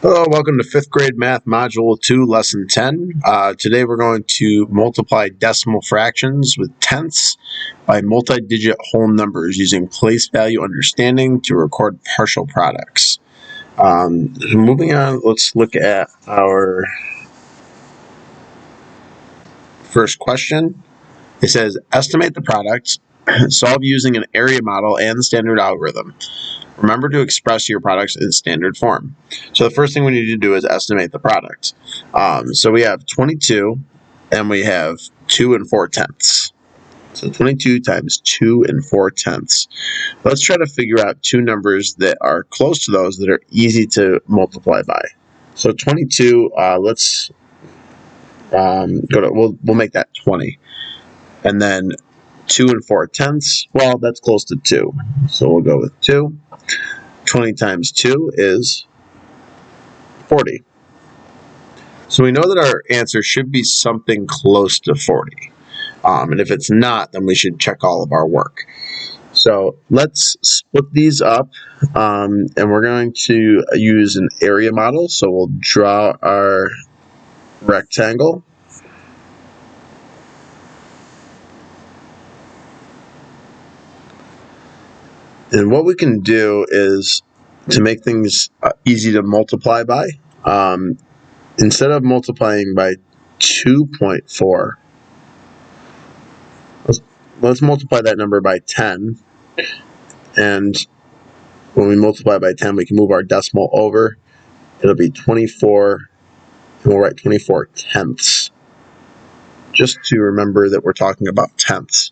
Hello, welcome to 5th grade math module 2, lesson 10. Today we're going to multiply decimal fractions with tenths by multi-digit whole numbers using place value understanding to record partial products. Moving on, let's look at our first question. It says, estimate the products, solve using an area model and the standard algorithm. Remember to express your products in standard form. So the first thing we need to do is estimate the product. So we have 22 and we have 2 and 4 tenths. So 22 times 2 and 4 tenths. Let's try to figure out two numbers that are close to those that are easy to multiply by. So 22, let's we'll make that 20. And then 2 and 4 tenths, well, that's close to 2. So we'll go with 2. 20 times 2 is 40. So we know that our answer should be something close to 40. And if it's not, then we should check all of our work. So let's split these up, and we're going to use an area model. So we'll draw our rectangle. And what we can do is, to make things easy to multiply by, instead of multiplying by 2.4, let's multiply that number by 10. And when we multiply by 10, we can move our decimal over. It'll be 24, and we'll write 24 tenths, just to remember that we're talking about tenths.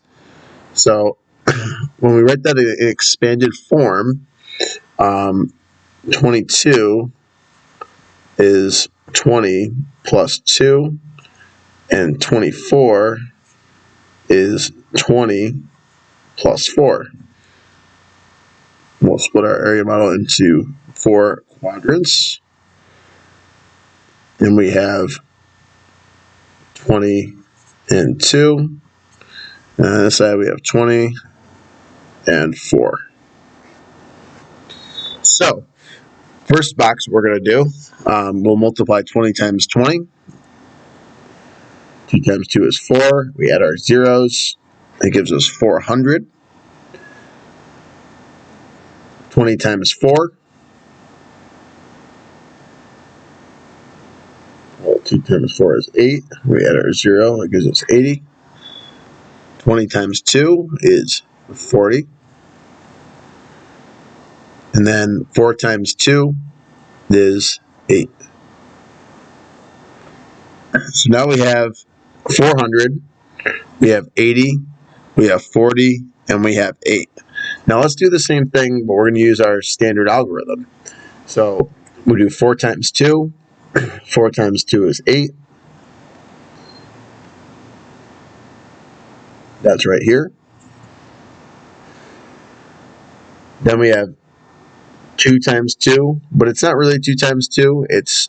So when we write that in expanded form, 22 is 20 plus 2, and 24 is 20 plus 4. We'll split our area model into 4 quadrants, and we have 20 and 2, and on this side we have 20 and 4. So, first box we're going to do, we'll multiply 20 times 20. 2 times 2 is 4. We add our zeros. It gives us 400. 20 times 4. Well, 2 times 4 is 8. We add our 0. It gives us 80. 20 times 2 is 40. And then 4 times 2 is 8. So now we have 400, we have 80, we have 40, and we have 8. Now let's do the same thing, but we're going to use our standard algorithm. So we'll do 4 times 2. 4 times 2 is 8. That's right here. Then we have 2 times 2, but it's not really 2 times 2, it's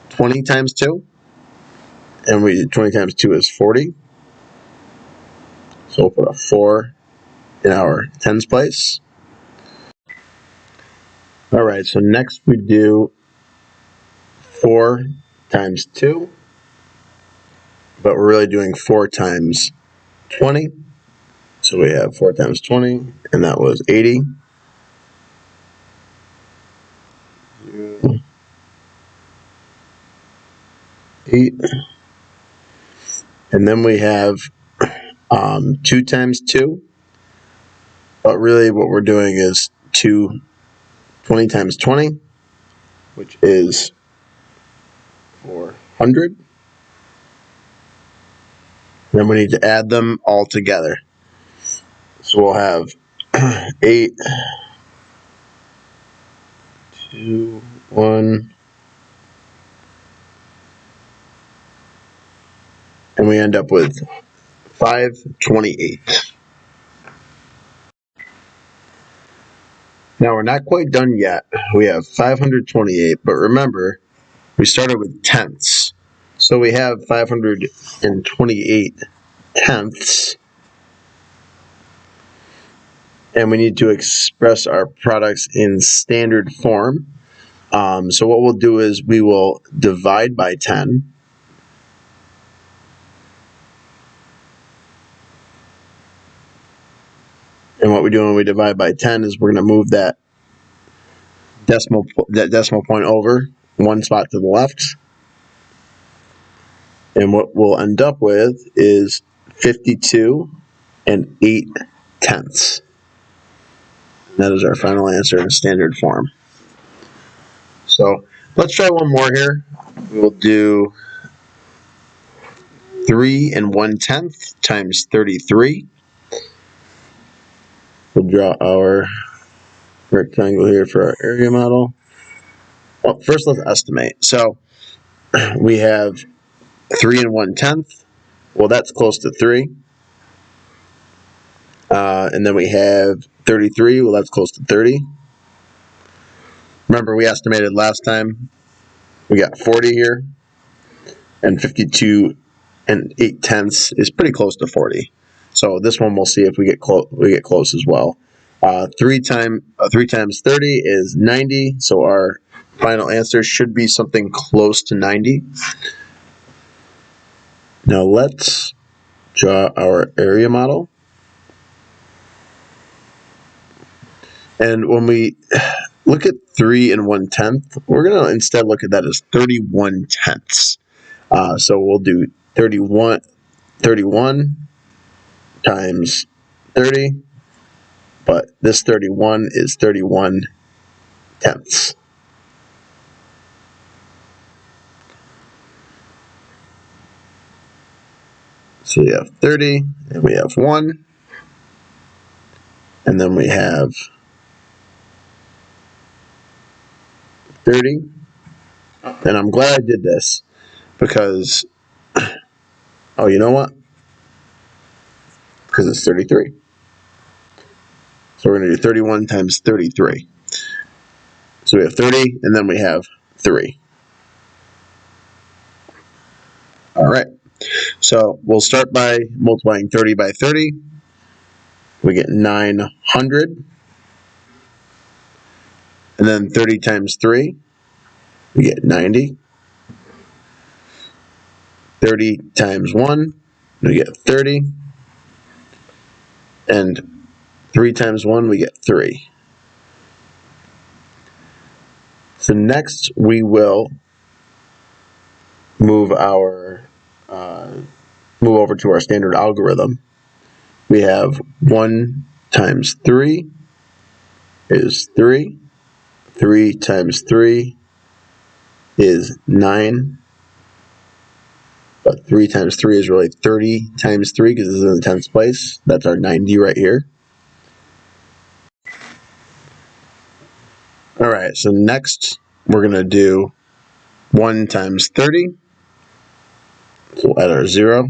20 times 2. And 20 times 2 is 40. So we'll put a 4 in our tens place. All right, so next we do 4 times 2, but we're really doing 4 times 20. So we have 4 times 20, and that was 80. 8. And then we have 2 times 2, but really what we're doing is 20 times 20, which is 400. Then we need to add them all together. So we'll have 8, 2, 1, and we end up with 528. Now we're not quite done yet. We have 528, but remember, we started with tenths. So we have 528 tenths, and we need to express our products in standard form. So what we'll do is we will divide by 10. And what we do when we divide by 10 is we're going to move that decimal point over one spot to the left. And what we'll end up with is 52 and 8/10. That is our final answer in standard form. So let's try one more here. We'll do 3 1/10 times 33. We'll draw our rectangle here for our area model. Well, first let's estimate. So we have 3 1/10. Well, that's close to 3. And then we have 33. Well, that's close to 30. Remember, we estimated last time. We got 40 here. And 52 and 8/10 is pretty close to 40. So this one we'll see if we get close as well. 3 times 30 is 90. So our final answer should be something close to 90. Now let's draw our area model. And when we look at 3 1/10, we're going to instead look at that as 31/10. So we'll do 31 times 30, but this 31 is 31/10. So we have 30, and we have 1, and then we have 30. And I'm glad I did this because, oh, you know what? Because it's 33. So we're going to do 31 times 33. So we have 30, and then we have 3. All right. So we'll start by multiplying 30 by 30. We get 900. And then 30 times 3, we get 90. 30 times 1, we get 30. And 3 times 1, we get 3. So next we will move over to our standard algorithm. We have 1 times 3 is 3. 3 times 3 is 9. But 3 times 3 is really 30 times 3 because this is in the 10th place. That's our 90 right here. All right, so next we're going to do 1 times 30. So we'll add our 0.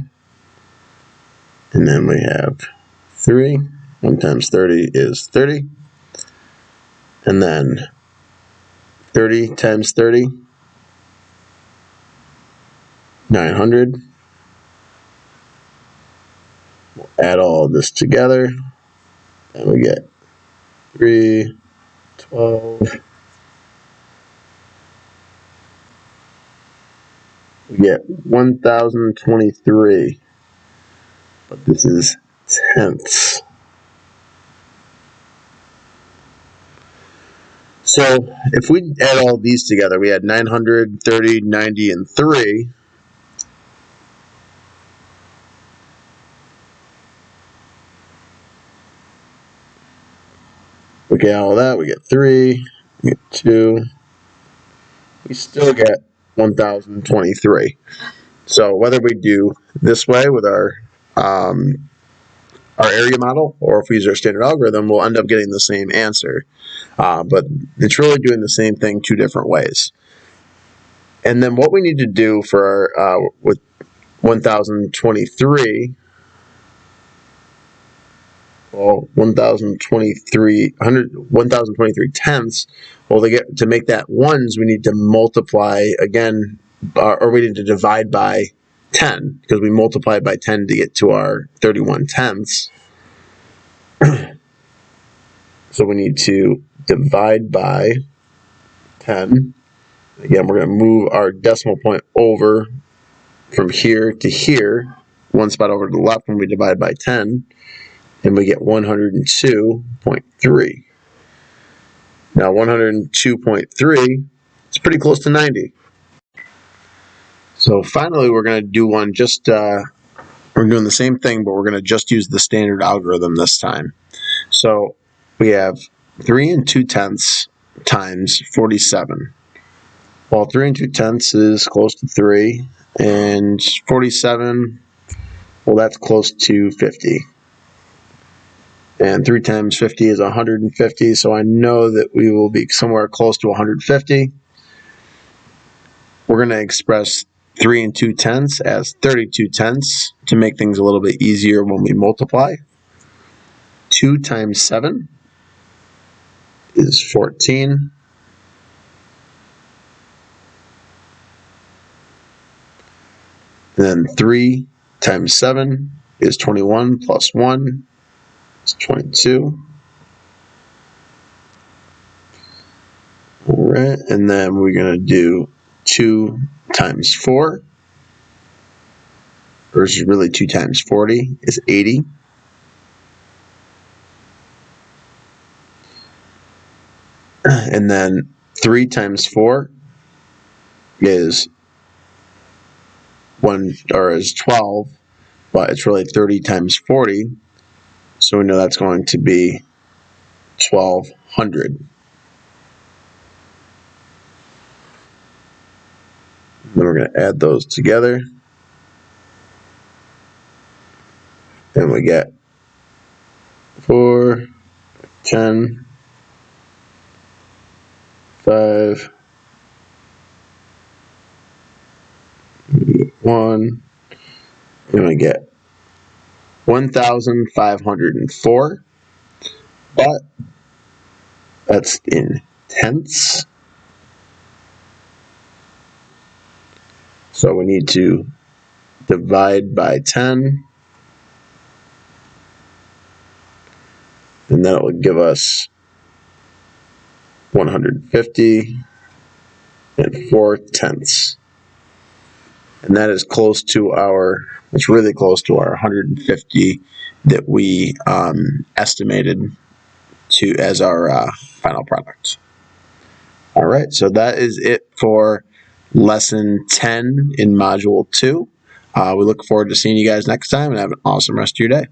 And then we have 3. 1 times 30 is 30. And then 30 times 30, 900. We'll add all of this together. And we get 3, 12. We get 1,023. But this is tenths. So if we add all these together, we had 900, 30, 90, and 3. We get all that, we get 3, we get 2. We still get 1,023. So whether we do this way with our area model, or if we use our standard algorithm, we'll end up getting the same answer. But it's really doing the same thing 2 different ways. And then what we need to do for our, with 1,023, well, 1,023 tenths, well, to make that ones, we need to multiply again, or we need to divide by 10, because we multiplied by 10 to get to our 31 tenths. So we need to divide by 10. Again, we're going to move our decimal point over from here to here, one spot over to the left when we divide by 10, and we get 102.3. Now 102.3 is pretty close to 90. So finally we're going to do one we're doing the same thing, but we're going to just use the standard algorithm this time. So we have 3 2/10 times 47. Well, 3 2/10 is close to 3, and 47, well, that's close to 50. And 3 times 50 is 150, so I know that we will be somewhere close to 150. We're going to express 3 2/10 as 32/10 to make things a little bit easier when we multiply. 2 times 7 is 14. And then 3 times 7 is 21 plus 1 is 22. All right, and then we're going to do 2 times 4, versus really 2 times 40 is 80. And then 3 times 4 is 12, but it's really 30 times 40, so we know that's going to be 1200. Then we're going to add those together, and we get 4, 10, 5, 1, and we get 1,504, but that's in tenths. So we need to divide by 10, and then it will give us 150 and 4/10. And that is close to it's really close to our 150 that we estimated as our final product. All right, so that is it for lesson 10 in module 2. We look forward to seeing you guys next time, and have an awesome rest of your day.